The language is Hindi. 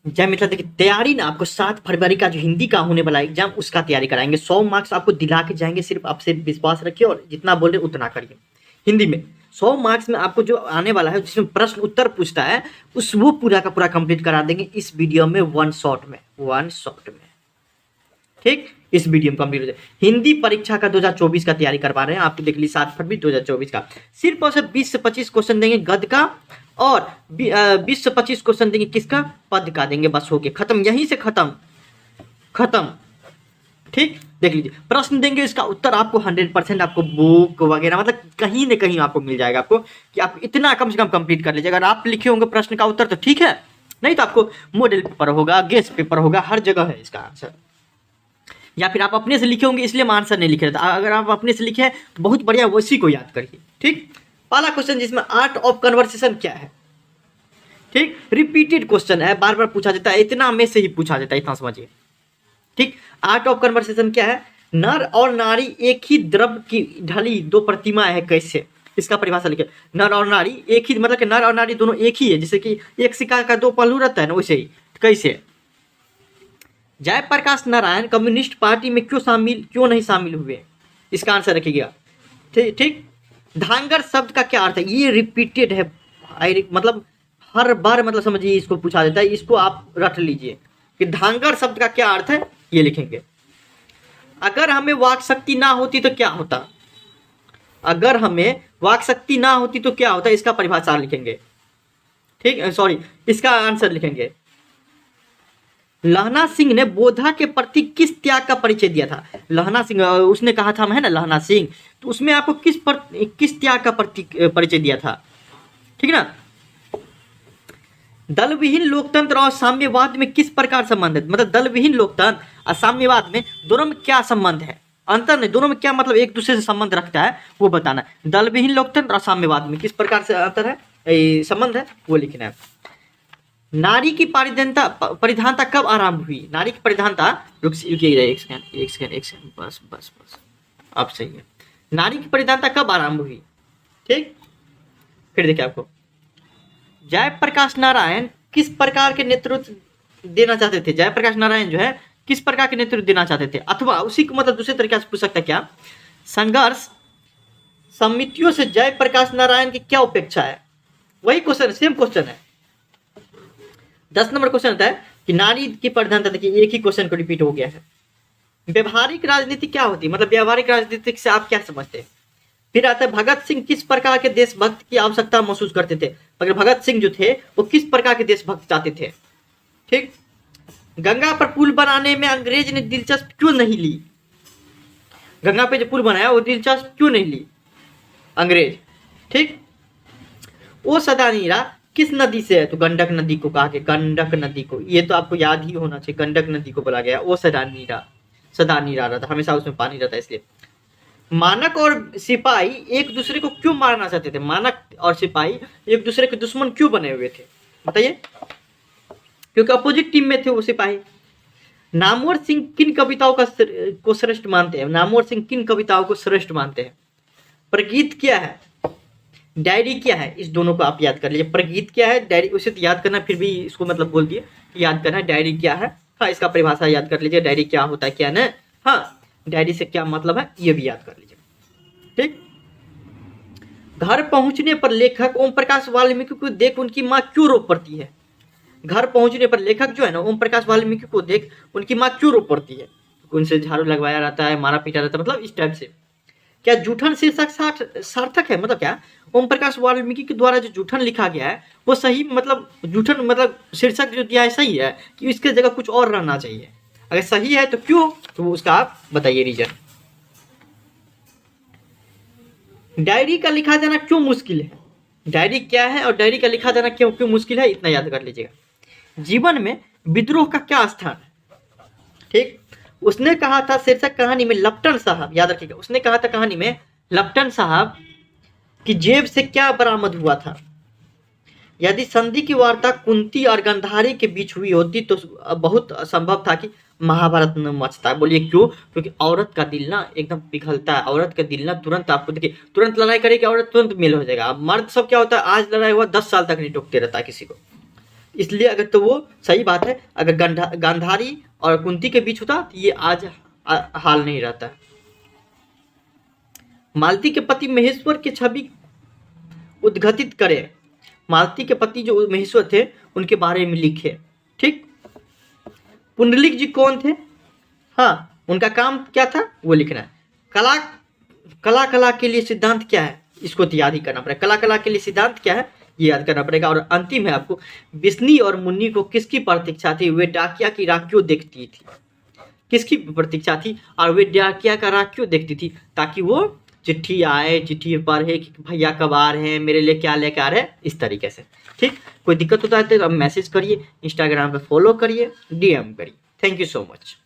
जय मित्रा, देखिए तैयारी ना आपको 7 फरवरी का जो हिंदी का होने वाला एग्जाम उसका तैयारी कराएंगे। 100 मार्क्स आपको दिला के जाएंगे, सिर्फ आपसे विश्वास रखिए और जितना बोल रहे उतना करिए। हिंदी में 100 मार्क्स में आपको जो आने वाला है, जिसमें प्रश्न उत्तर पूछता है, उस वो पूरा का पूरा कंप्लीट करा देंगे इस वीडियो में, वन शॉट में। ठीक, इस वीडियो में कंप्लीट हो जाए। हिंदी परीक्षा का 2024 का तैयारी करवा रहे हैं आपको, देख ली 7 फरवरी 2024 का। सिर्फ और सिर्फ 20 से 25 क्वेश्चन देंगे गद्य का, और 20 से 25 क्वेश्चन देंगे किसका, पद का देंगे। बस हो गया, खत्म, यहीं से खत्म। ठीक, देख लीजिए प्रश्न देंगे, इसका उत्तर आपको 100% आपको बुक वगैरह मतलब कहीं न कहीं आपको मिल जाएगा, आपको कि आप इतना कम से कम कंप्लीट कर लीजिएगा। अगर आप लिखे होंगे प्रश्न का उत्तर तो ठीक है, नहीं तो आपको मॉडल पेपर होगा, गेस्ट पेपर होगा, हर जगह है इसका आंसर। या फिर आप अपने से लिखे होंगे इसलिए हम आंसर नहीं लिखे रहता। अगर आप अपने से लिखे हैं तो बहुत बढ़िया, उसी को याद करिए। ठीक, पहला क्वेश्चन जिसमें आर्ट ऑफ कन्वर्सेशन क्या है। ठीक, रिपीटेड क्वेश्चन है, बार बार पूछा जाता है, इतना में से ही पूछा जाता है, इतना समझिए। ठीक, आर्ट ऑफ कन्वर्सेशन क्या है, नर और नारी एक ही द्रव की ढली दो प्रतिमा है, कैसे, इसका परिभाषा लिखे। नर और नारी एक ही, मतलब कि नर और नारी दोनों एक ही है, जैसे कि एक सिक्का का दो पहलू रहता है ना, वैसे ही। कैसे, जयप्रकाश नारायण कम्युनिस्ट पार्टी में क्यों नहीं शामिल हुए, इसका आंसर रखिएगा। ठीक, धांगर शब्द का क्या अर्थ है, ये रिपीटेड है, मतलब हर बार, मतलब समझिए इसको पूछा जाता है, इसको आप रट लीजिए कि धांगर शब्द का क्या अर्थ है, ये लिखेंगे। अगर हमें वाक शक्ति ना होती तो क्या होता, अगर हमें वाक शक्ति ना होती तो क्या होता, इसका परिभाषा लिखेंगे। ठीक, सॉरी, इसका आंसर लिखेंगे। लहना सिंह ने बोधा के प्रति किस त्याग का परिचय दिया था। लहना सिंह, उसने कहा था, है ना, लहना सिंह, तो उसमें आपको किस त्याग का परिचय दिया था। ठीक ना। दल विहीन लोकतंत्र और साम्यवाद में किस प्रकार संबंध है, मतलब दल विहीन लोकतंत्र और साम्यवाद में दोनों में क्या संबंध है, अंतर नहीं, दोनों में क्या मतलब एक दूसरे से संबंध रखता है वो बताना है। दल विहीन लोकतंत्र और साम्यवाद में किस प्रकार से अंतर है, संबंध है, वो लिखना है। नारी की परिधानता कब आरंभ हुई, नारी की परिधानता, रुकिए एक सेकंड, बस अब सही है। नारी की परिधानता कब आरंभ हुई। ठीक, फिर देखिए आपको, जयप्रकाश नारायण किस प्रकार के नेतृत्व देना चाहते थे, जयप्रकाश नारायण जो है किस प्रकार के नेतृत्व देना चाहते थे, अथवा उसी को मतलब दूसरे तरीके से पूछ सकता है, क्या संघर्ष समितियों से जयप्रकाश नारायण की क्या अपेक्षा है, वही क्वेश्चन, सेम क्वेश्चन है। 10 नंबर क्वेश्चन होता है कि नारी की प्रधानता, देखिए एक ही क्वेश्चन को रिपीट हो गया है। व्यवहारिक राजनीति क्या होती है, मतलब व्यवहारिक राजनीति से आप क्या समझते हैं। फिर आता है भगत सिंह किस प्रकार के देशभक्त की आवश्यकता महसूस करते थे, मगर भगत सिंह जो थे वो किस प्रकार के देशभक्त चाहते थे। ठीक, गंगा पर पुल बनाने में अंग्रेज ने दिलचस्पी क्यों नहीं ली, गंगा पे जो पुल बनाया वो दिलचस्पी क्यों नहीं ली अंग्रेज। ठीक, वो सदा नीरा किस नदी से है, तो गंडक नदी को कहा गया, गंडक नदी को, ये तो आपको याद ही होना चाहिए, गंडक नदी को बोला गया। वो सदा नीरा रहता, हमेशा उसमें पानी रहता है, इसलिए। मानक और सिपाही एक दूसरे को क्यों मारना चाहते थे, मानक और सिपाही एक दूसरे के दुश्मन क्यों बने हुए थे, बताइए। क्योंकि अपोजिट टीम में थे वो सिपाही। नामवर सिंह किन कविताओं को श्रेष्ठ मानते हैं, नामवर सिंह किन कविताओं को श्रेष्ठ मानते हैं। प्रगीत क्या है, डायरी क्या है, इस दोनों को आप याद कर लीजिए। प्रगीत क्या है, डायरी उसे तो याद करना, फिर भी इसको मतलब बोल दिए कि याद करना है, डायरी क्या है, हाँ इसका परिभाषा याद कर लीजिए, डायरी क्या होता है, क्या ना, हाँ डायरी से क्या मतलब है, ये भी याद कर लीजिए। ठीक, घर पहुंचने पर लेखक ओम प्रकाश वाल्मीकि को देख उनकी माँ क्यों रो पड़ती है। घर पहुंचने पर लेखक जो है ना, ओम प्रकाश वाल्मीकि को देख उनकी माँ क्यों रो पड़ती है, उनसे झाड़ू लगवाया रहता है, मारा पीटा रहता है, मतलब इस टाइप से। क्या जूठन शीर्षक सार्थक है, मतलब क्या ओम प्रकाश वाल्मीकि के द्वारा जो जूठन लिखा गया है वो सही, मतलब जूठन मतलब शीर्षक जो दिया है सही है कि इसके जगह कुछ और रहना चाहिए, अगर सही है तो क्यों, तो उसका आप बताइए रीजन। डायरी का लिखा जाना क्यों मुश्किल है, डायरी क्या है और डायरी का लिखा जाना क्यों मुश्किल है, इतना याद कर लीजिएगा। जीवन में विद्रोह का क्या स्थान है। ठीक, उसने कहा था शीर्षक कहानी में लप्टन साहब, याद रखिएगा, उसने कहा था कहानी में लप्टन साहब की जेब से क्या बरामद हुआ था। यदि संधि की वार्ता कुंती और गंधारी के बीच हुई होती तो बहुत असंभव था कि महाभारत न मचता। बोलिए क्यों, क्योंकि औरत का दिल ना एकदम पिघलता है, औरत का दिल ना तुरंत, आपको देखिए तुरंत लड़ाई करेगी औरत, तुरंत मेल हो जाएगा। अब मर्द सब क्या होता है, आज लड़ाई हुआ 10 साल तक नहीं टोकते रहता किसी को, इसलिए अगर तो वो सही बात है, अगर गांधारी और कुंती के बीच होता तो ये आज हाल नहीं रहता। मालती के पति महेश्वर की छवि उद्घटित करे, मालती के पति जो महेश्वर थे उनके बारे में लिखे। ठीक, पुंडलिक जी कौन थे? हाँ, उनका काम क्या था वो लिखना है। कला कला के लिए सिद्धांत क्या है, इसको तो याद ही करना पड़ेगा। कला के लिए सिद्धांत क्या है ये याद करना पड़ेगा। और अंतिम है आपको, बिस्नी और मुन्नी को किसकी प्रतीक्षा थी? वे डाकिया की राह क्यों देखती थी? किसकी प्रतीक्षा थी? और वे डाकिया का राह क्यों देखती थी? ताकि वो चिट्ठी आए, चिट्ठी पढ़े कि भैया कब आ रहे हैं, मेरे लिए क्या लेके आ रहे हैं, इस तरीके से। ठीक, कोई दिक्कत होता है तो आप मैसेज करिए, इंस्टाग्राम पे फॉलो करिए, DM करिए। Thank you so much.